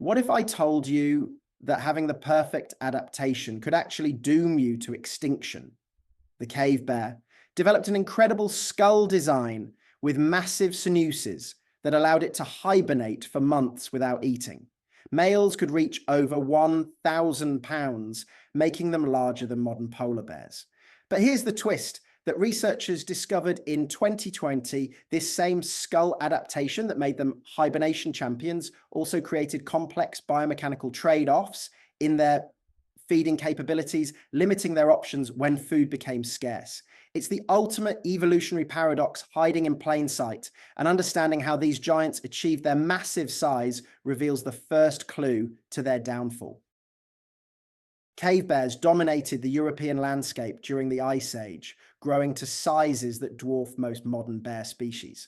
What if I told you that having the perfect adaptation could actually doom you to extinction? The cave bear developed an incredible skull design with massive sinuses that allowed it to hibernate for months without eating. Males could reach over 1,000 pounds, making them larger than modern polar bears. But here's the twist that researchers discovered in 2020, this same skull adaptation that made them hibernation champions also created complex biomechanical trade-offs in their feeding capabilities, limiting their options when food became scarce. It's the ultimate evolutionary paradox hiding in plain sight, and understanding how these giants achieved their massive size reveals the first clue to their downfall. Cave bears dominated the European landscape during the Ice Age, growing to sizes that dwarf most modern bear species.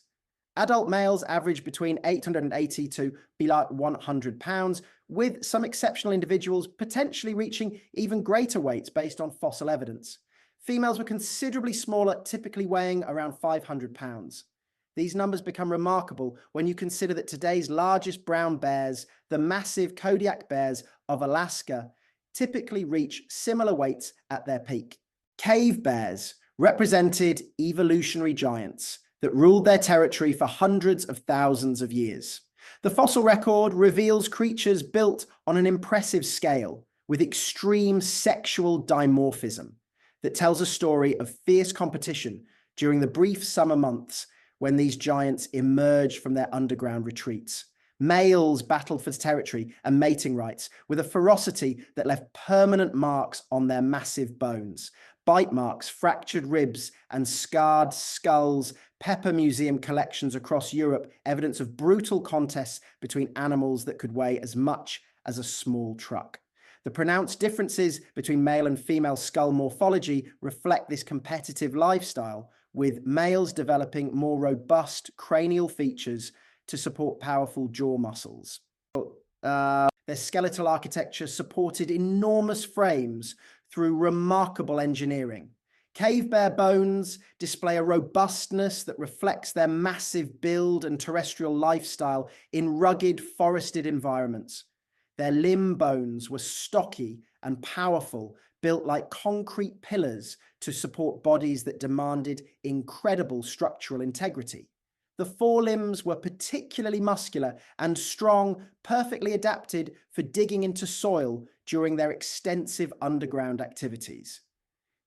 Adult males average between 880 to 100 pounds, with some exceptional individuals potentially reaching even greater weights based on fossil evidence. Females were considerably smaller, typically weighing around 500 pounds. These numbers become remarkable when you consider that today's largest brown bears, the massive Kodiak bears of Alaska, typically reach similar weights at their peak. Cave bears represented evolutionary giants that ruled their territory for hundreds of thousands of years. The fossil record reveals creatures built on an impressive scale with extreme sexual dimorphism that tells a story of fierce competition during the brief summer months when these giants emerged from their underground retreats. Males battled for territory and mating rights with a ferocity that left permanent marks on their massive bones. Bite marks, fractured ribs, and scarred skulls pepper museum collections across Europe, evidence of brutal contests between animals that could weigh as much as a small truck. The pronounced differences between male and female skull morphology reflect this competitive lifestyle, with males developing more robust cranial features to support powerful jaw muscles. Their skeletal architecture supported enormous frames through remarkable engineering. Cave bear bones display a robustness that reflects their massive build and terrestrial lifestyle in rugged forested environments. Their limb bones were stocky and powerful, built like concrete pillars to support bodies that demanded incredible structural integrity. The forelimbs were particularly muscular and strong, perfectly adapted for digging into soil during their extensive underground activities.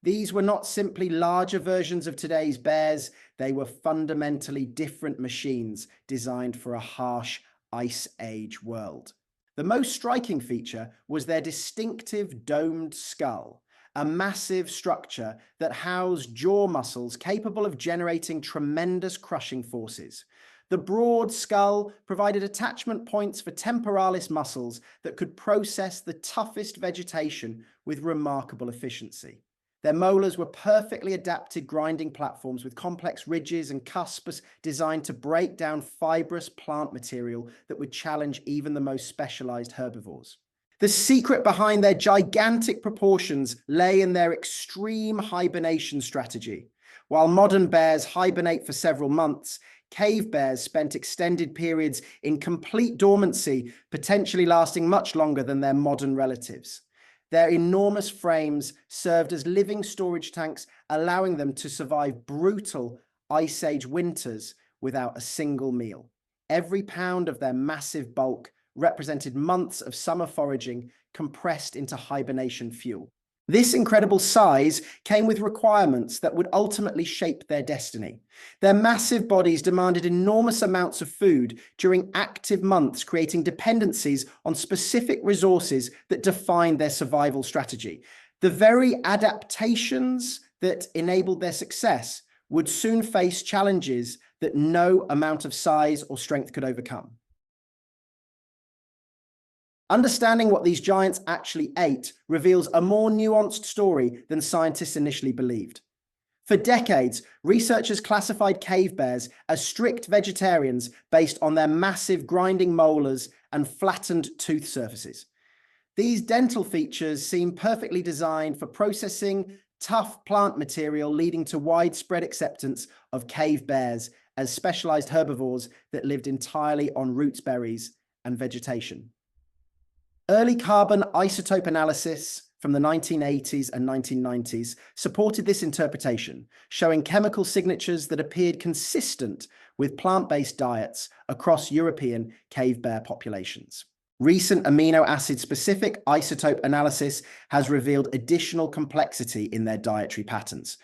These were not simply larger versions of today's bears, they were fundamentally different machines designed for a harsh Ice Age world. The most striking feature was their distinctive domed skull, a massive structure that housed jaw muscles capable of generating tremendous crushing forces. The broad skull provided attachment points for temporalis muscles that could process the toughest vegetation with remarkable efficiency. Their molars were perfectly adapted grinding platforms with complex ridges and cusps designed to break down fibrous plant material that would challenge even the most specialized herbivores. The secret behind their gigantic proportions lay in their extreme hibernation strategy. While modern bears hibernate for several months, cave bears spent extended periods in complete dormancy, potentially lasting much longer than their modern relatives. Their enormous frames served as living storage tanks, allowing them to survive brutal Ice Age winters without a single meal. Every pound of their massive bulk represented months of summer foraging compressed into hibernation fuel. This incredible size came with requirements that would ultimately shape their destiny. Their massive bodies demanded enormous amounts of food during active months, creating dependencies on specific resources that defined their survival strategy. The very adaptations that enabled their success would soon face challenges that no amount of size or strength could overcome. Understanding what these giants actually ate reveals a more nuanced story than scientists initially believed. For decades, researchers classified cave bears as strict vegetarians based on their massive grinding molars and flattened tooth surfaces. These dental features seem perfectly designed for processing tough plant material, leading to widespread acceptance of cave bears as specialized herbivores that lived entirely on roots, berries, and vegetation. Early carbon isotope analysis from the 1980s and 1990s supported this interpretation, showing chemical signatures that appeared consistent with plant-based diets across European cave bear populations. Recent amino acid-specific isotope analysis has revealed additional complexity in their dietary patterns.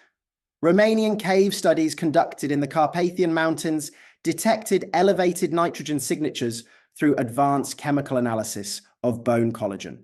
Romanian cave studies conducted in the Carpathian Mountains detected elevated nitrogen signatures through advanced chemical analysis of bone collagen.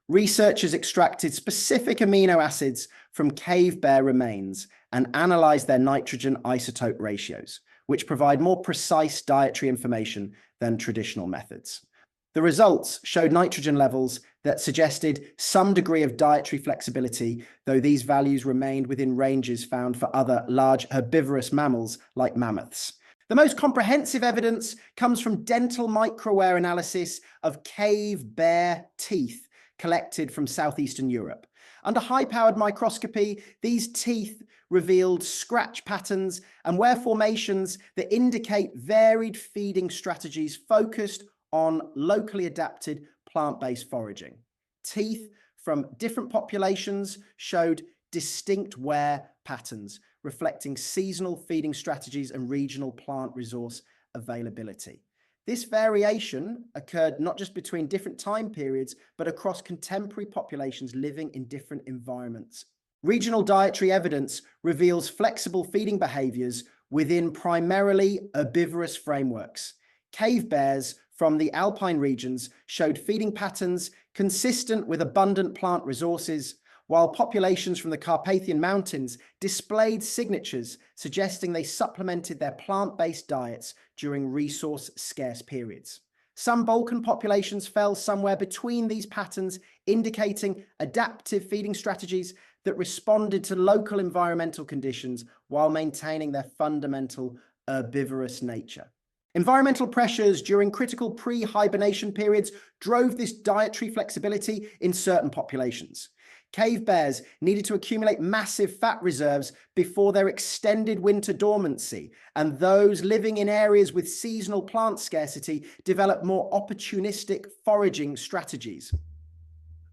Researchers extracted specific amino acids from cave bear remains and analyzed their nitrogen isotope ratios, which provide more precise dietary information than traditional methods. The results showed nitrogen levels that suggested some degree of dietary flexibility, though these values remained within ranges found for other large herbivorous mammals like mammoths. The most comprehensive evidence comes from dental microwear analysis of cave bear teeth collected from southeastern Europe. Under high-powered microscopy, these teeth revealed scratch patterns and wear formations that indicate varied feeding strategies focused on locally adapted plant-based foraging. Teeth from different populations showed distinct wear patterns, reflecting seasonal feeding strategies and regional plant resource availability. This variation occurred not just between different time periods, but across contemporary populations living in different environments. Regional dietary evidence reveals flexible feeding behaviors within primarily herbivorous frameworks. Cave bears from the alpine regions showed feeding patterns consistent with abundant plant resources, while populations from the Carpathian Mountains displayed signatures suggesting they supplemented their plant-based diets during resource-scarce periods. Some Balkan populations fell somewhere between these patterns, indicating adaptive feeding strategies that responded to local environmental conditions while maintaining their fundamental herbivorous nature. Environmental pressures during critical pre-hibernation periods drove this dietary flexibility in certain populations. Cave bears needed to accumulate massive fat reserves before their extended winter dormancy, and those living in areas with seasonal plant scarcity developed more opportunistic foraging strategies.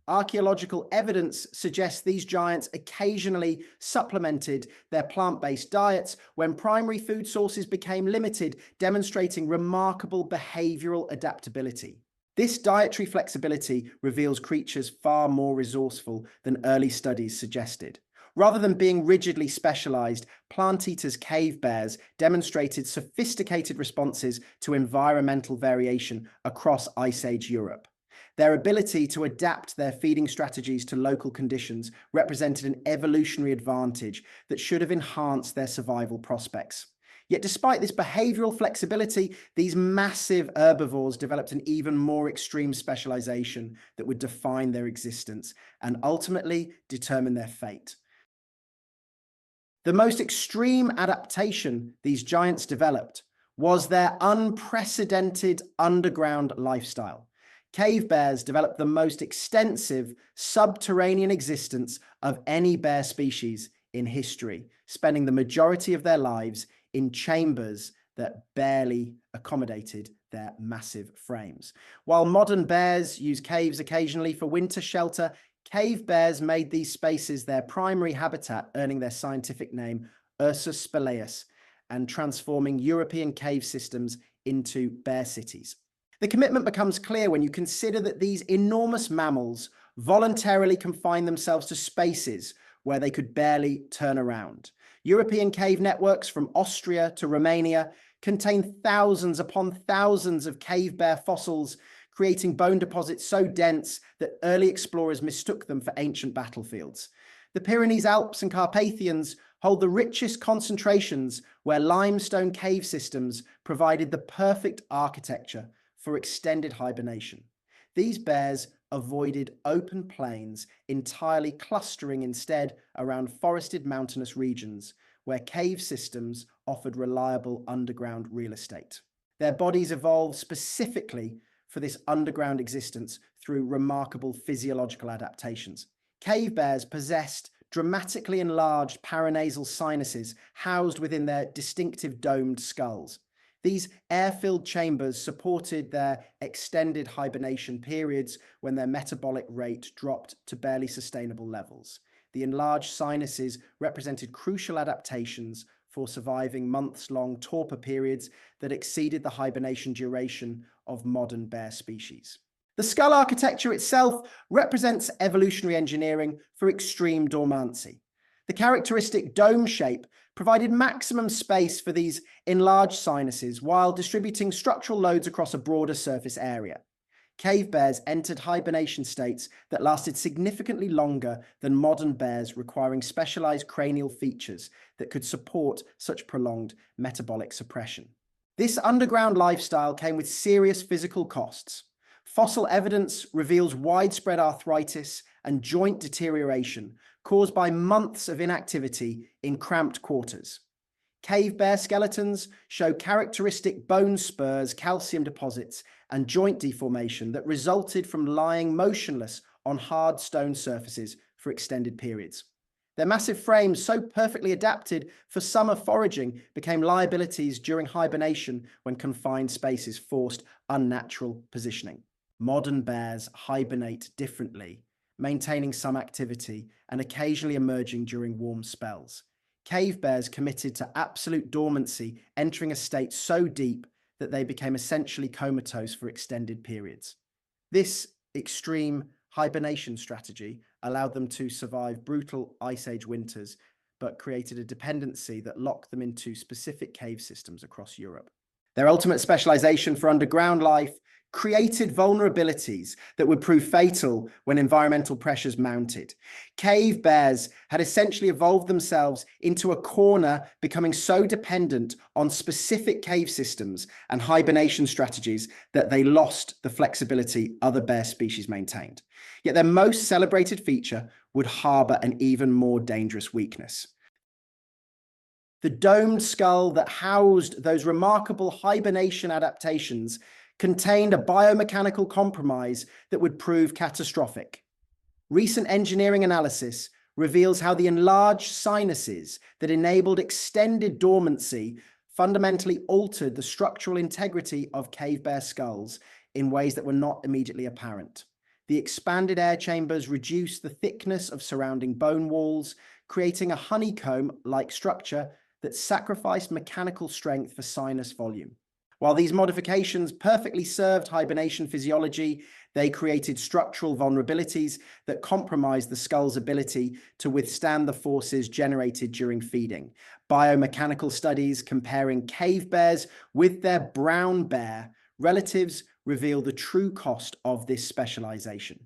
Archaeological evidence suggests these giants occasionally supplemented their plant-based diets when primary food sources became limited, demonstrating remarkable behavioral adaptability. This dietary flexibility reveals creatures far more resourceful than early studies suggested. Rather than being rigidly specialized, plant-eaters cave bears demonstrated sophisticated responses to environmental variation across Ice Age Europe. Their ability to adapt their feeding strategies to local conditions represented an evolutionary advantage that should have enhanced their survival prospects. Yet despite this behavioral flexibility, these massive herbivores developed an even more extreme specialization that would define their existence and ultimately determine their fate. The most extreme adaptation these giants developed was their unprecedented underground lifestyle. Cave bears developed the most extensive subterranean existence of any bear species in history, spending the majority of their lives in chambers that barely accommodated their massive frames. While modern bears use caves occasionally for winter shelter, cave bears made these spaces their primary habitat, earning their scientific name Ursus spelaeus and transforming European cave systems into bear cities. The commitment becomes clear when you consider that these enormous mammals voluntarily confine themselves to spaces where they could barely turn around. European cave networks from Austria to Romania contain thousands upon thousands of cave bear fossils, creating bone deposits so dense that early explorers mistook them for ancient battlefields. The Pyrenees, Alps, and Carpathians hold the richest concentrations where limestone cave systems provided the perfect architecture for extended hibernation. These bears avoided open plains, entirely clustering instead around forested mountainous regions where cave systems offered reliable underground real estate. Their bodies evolved specifically for this underground existence through remarkable physiological adaptations. Cave bears possessed dramatically enlarged paranasal sinuses housed within their distinctive domed skulls. These air-filled chambers supported their extended hibernation periods when their metabolic rate dropped to barely sustainable levels. The enlarged sinuses represented crucial adaptations for surviving months-long torpor periods that exceeded the hibernation duration of modern bear species. The skull architecture itself represents evolutionary engineering for extreme dormancy. The characteristic dome shape provided maximum space for these enlarged sinuses while distributing structural loads across a broader surface area. Cave bears entered hibernation states that lasted significantly longer than modern bears, requiring specialized cranial features that could support such prolonged metabolic suppression. This underground lifestyle came with serious physical costs. Fossil evidence reveals widespread arthritis and joint deterioration caused by months of inactivity in cramped quarters. Cave bear skeletons show characteristic bone spurs, calcium deposits, and joint deformation that resulted from lying motionless on hard stone surfaces for extended periods. Their massive frames, so perfectly adapted for summer foraging, became liabilities during hibernation when confined spaces forced unnatural positioning. Modern bears hibernate differently, maintaining some activity and occasionally emerging during warm spells. Cave bears committed to absolute dormancy, entering a state so deep that they became essentially comatose for extended periods. This extreme hibernation strategy allowed them to survive brutal Ice Age winters, but created a dependency that locked them into specific cave systems across Europe. Their ultimate specialization for underground life created vulnerabilities that would prove fatal when environmental pressures mounted. Cave bears had essentially evolved themselves into a corner, becoming so dependent on specific cave systems and hibernation strategies that they lost the flexibility other bear species maintained. Yet their most celebrated feature would harbor an even more dangerous weakness. The domed skull that housed those remarkable hibernation adaptations contained a biomechanical compromise that would prove catastrophic. Recent engineering analysis reveals how the enlarged sinuses that enabled extended dormancy fundamentally altered the structural integrity of cave bear skulls in ways that were not immediately apparent. The expanded air chambers reduced the thickness of surrounding bone walls, creating a honeycomb-like structure that sacrificed mechanical strength for sinus volume. While these modifications perfectly served hibernation physiology, they created structural vulnerabilities that compromised the skull's ability to withstand the forces generated during feeding. Biomechanical studies comparing cave bears with their brown bear relatives reveal the true cost of this specialization.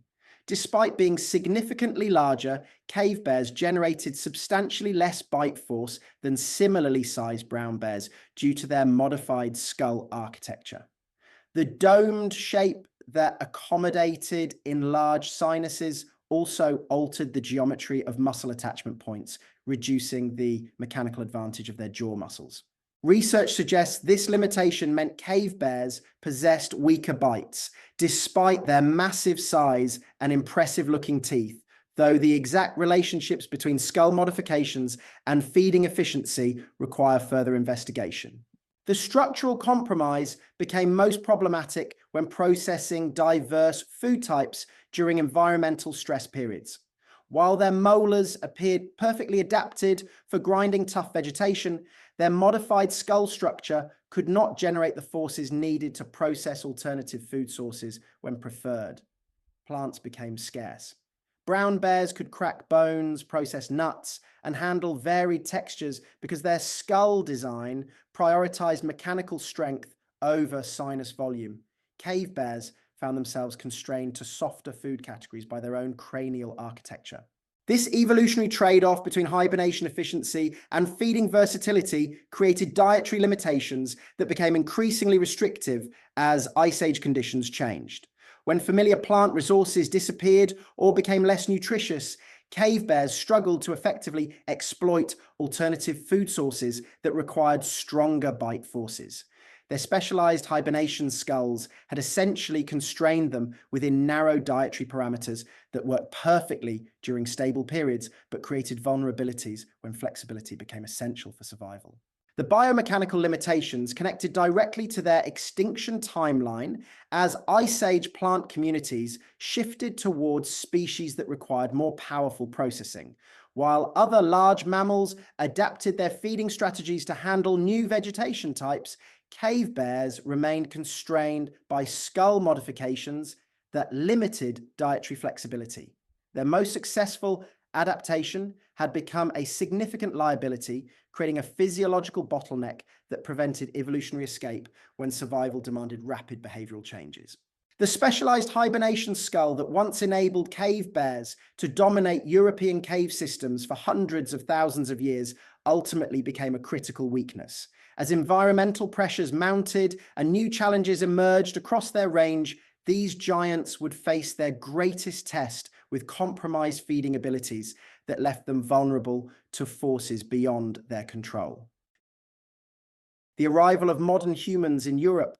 Despite being significantly larger, cave bears generated substantially less bite force than similarly sized brown bears due to their modified skull architecture. The domed shape that accommodated enlarged sinuses also altered the geometry of muscle attachment points, reducing the mechanical advantage of their jaw muscles. Research suggests this limitation meant cave bears possessed weaker bites, despite their massive size and impressive-looking teeth, though the exact relationships between skull modifications and feeding efficiency require further investigation. The structural compromise became most problematic when processing diverse food types during environmental stress periods. While their molars appeared perfectly adapted for grinding tough vegetation, their modified skull structure could not generate the forces needed to process alternative food sources when preferred. Plants became scarce. Brown bears could crack bones, process nuts, and handle varied textures because their skull design prioritized mechanical strength over sinus volume. Cave bears found themselves constrained to softer food categories by their own cranial architecture. This evolutionary trade-off between hibernation efficiency and feeding versatility created dietary limitations that became increasingly restrictive as Ice Age conditions changed. When familiar plant resources disappeared or became less nutritious, cave bears struggled to effectively exploit alternative food sources that required stronger bite forces. Their specialized hibernation skulls had essentially constrained them within narrow dietary parameters that worked perfectly during stable periods, but created vulnerabilities when flexibility became essential for survival. The biomechanical limitations connected directly to their extinction timeline as Ice Age plant communities shifted towards species that required more powerful processing, while other large mammals adapted their feeding strategies to handle new vegetation types. Cave bears remained constrained by skull modifications that limited dietary flexibility. Their most successful adaptation had become a significant liability, creating a physiological bottleneck that prevented evolutionary escape when survival demanded rapid behavioral changes. The specialized hibernation skull that once enabled cave bears to dominate European cave systems for hundreds of thousands of years ultimately became a critical weakness. As environmental pressures mounted and new challenges emerged across their range, these giants would face their greatest test with compromised feeding abilities that left them vulnerable to forces beyond their control. The arrival of modern humans in Europe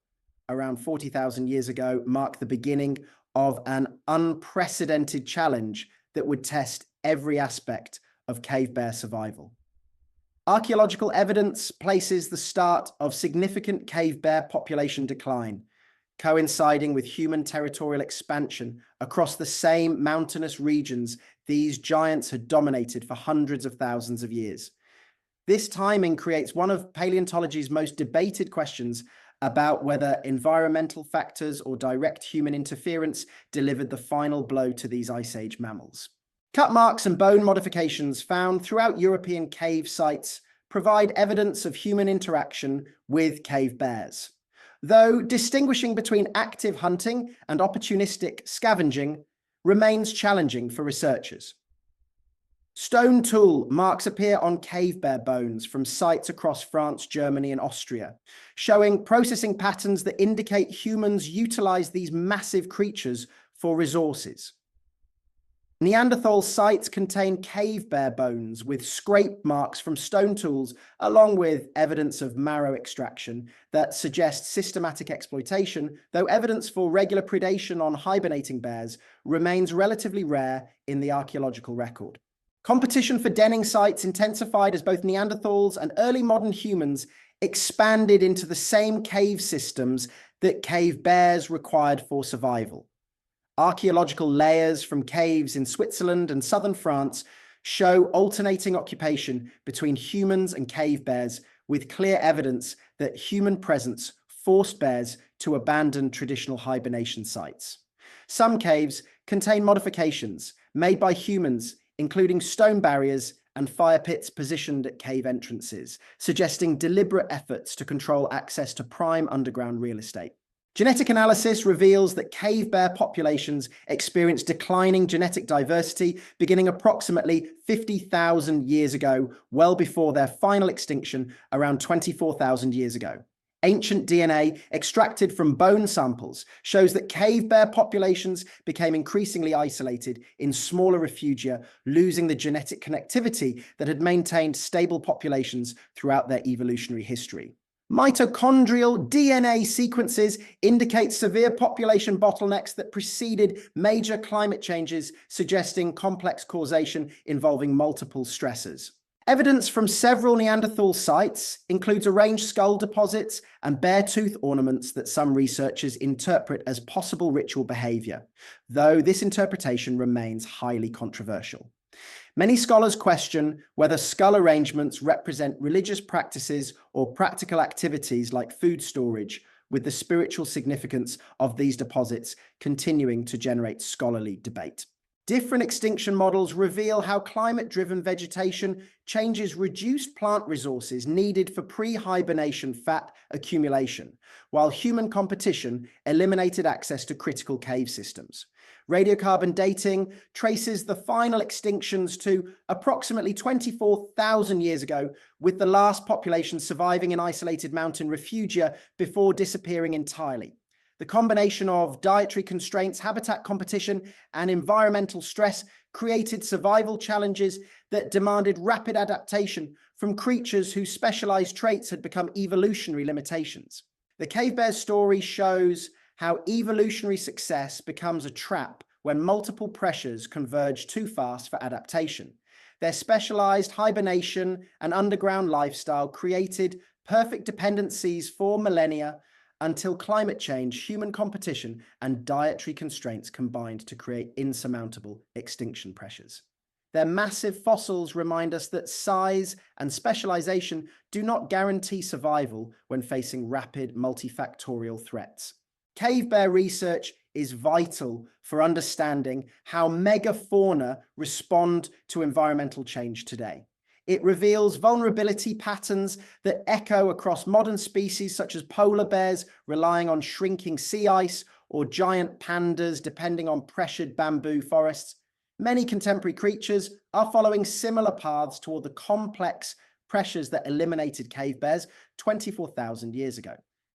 around 40,000 years ago marked the beginning of an unprecedented challenge that would test every aspect of cave bear survival. Archaeological evidence places the start of significant cave bear population decline, coinciding with human territorial expansion across the same mountainous regions these giants had dominated for hundreds of thousands of years. This timing creates one of paleontology's most debated questions about whether environmental factors or direct human interference delivered the final blow to these Ice Age mammals. Cut marks and bone modifications found throughout European cave sites provide evidence of human interaction with cave bears, though distinguishing between active hunting and opportunistic scavenging remains challenging for researchers. Stone tool marks appear on cave bear bones from sites across France, Germany, and Austria, showing processing patterns that indicate humans utilized these massive creatures for resources. Neanderthal sites contain cave bear bones with scrape marks from stone tools, along with evidence of marrow extraction that suggests systematic exploitation, though evidence for regular predation on hibernating bears remains relatively rare in the archaeological record. Competition for denning sites intensified as both Neanderthals and early modern humans expanded into the same cave systems that cave bears required for survival. Archaeological layers from caves in Switzerland and southern France show alternating occupation between humans and cave bears, with clear evidence that human presence forced bears to abandon traditional hibernation sites. Some caves contain modifications made by humans, including stone barriers and fire pits positioned at cave entrances, suggesting deliberate efforts to control access to prime underground real estate. Genetic analysis reveals that cave bear populations experience declining genetic diversity beginning approximately 50,000 years ago, well before their final extinction around 24,000 years ago. Ancient DNA extracted from bone samples shows that cave bear populations became increasingly isolated in smaller refugia, losing the genetic connectivity that had maintained stable populations throughout their evolutionary history. Mitochondrial DNA sequences indicate severe population bottlenecks that preceded major climate changes, suggesting complex causation involving multiple stressors. Evidence from several Neanderthal sites includes arranged skull deposits and bear tooth ornaments that some researchers interpret as possible ritual behavior, though this interpretation remains highly controversial. Many scholars question whether skull arrangements represent religious practices or practical activities like food storage, with the spiritual significance of these deposits continuing to generate scholarly debate. Different extinction models reveal how climate-driven vegetation changes reduced plant resources needed for pre-hibernation fat accumulation, while human competition eliminated access to critical cave systems. Radiocarbon dating traces the final extinctions to approximately 24,000 years ago, with the last population surviving in isolated mountain refugia before disappearing entirely. The combination of dietary constraints, habitat competition, and environmental stress created survival challenges that demanded rapid adaptation from creatures whose specialized traits had become evolutionary limitations. The cave bear's story shows how evolutionary success becomes a trap when multiple pressures converge too fast for adaptation. Their specialized hibernation and underground lifestyle created perfect dependencies for millennia until climate change, human competition, and dietary constraints combined to create insurmountable extinction pressures. Their massive fossils remind us that size and specialization do not guarantee survival when facing rapid multifactorial threats. Cave bear research is vital for understanding how megafauna respond to environmental change today. It reveals vulnerability patterns that echo across modern species such as polar bears relying on shrinking sea ice or giant pandas depending on pressured bamboo forests. Many contemporary creatures are following similar paths toward the complex pressures that eliminated cave bears 24,000 years ago.